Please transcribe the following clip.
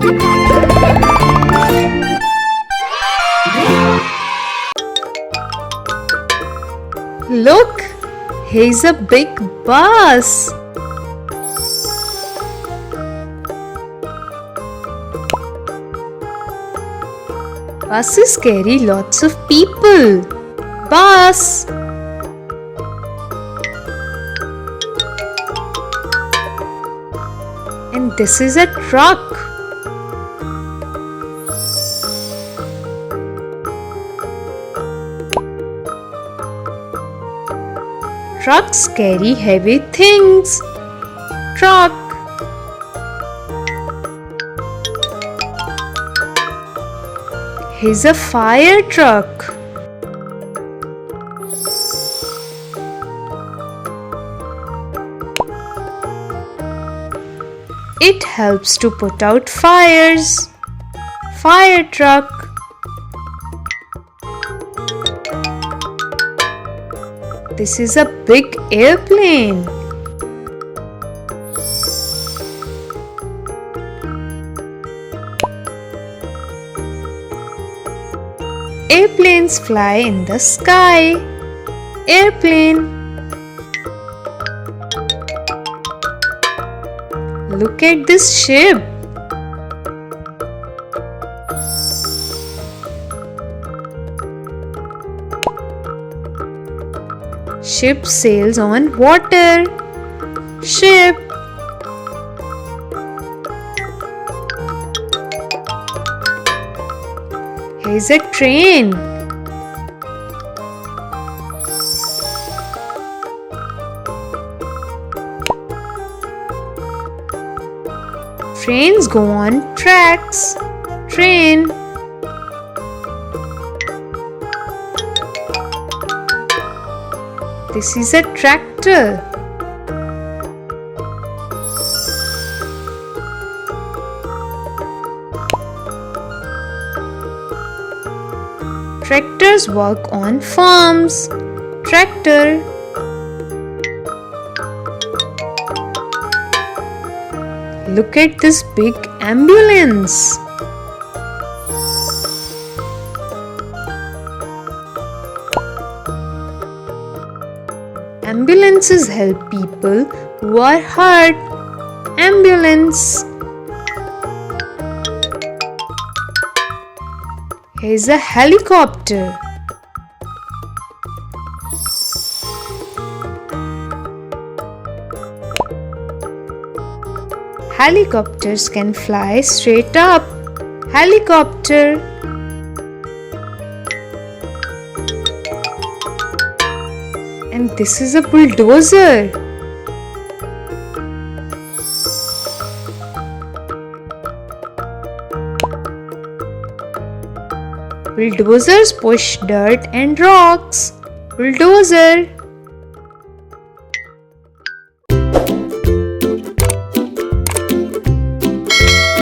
Look, here's a big bus. Buses carry lots of people. Bus. And this is a truck. Trucks carry heavy things. Truck. Here's a fire truck. It helps to put out fires. Fire truck. This is a big airplane. Airplanes fly in the sky. Airplane. Look at this ship. Ship sails on water. Ship. Here's a train. Trains go on tracks. Train. This is a tractor. Tractors work on farms. Tractor. Look at this big ambulance. Ambulances help people who are hurt. Ambulance. Here's a helicopter. Helicopters can fly straight up. Helicopter. And this is a bulldozer. Bulldozers push dirt and rocks. Bulldozer.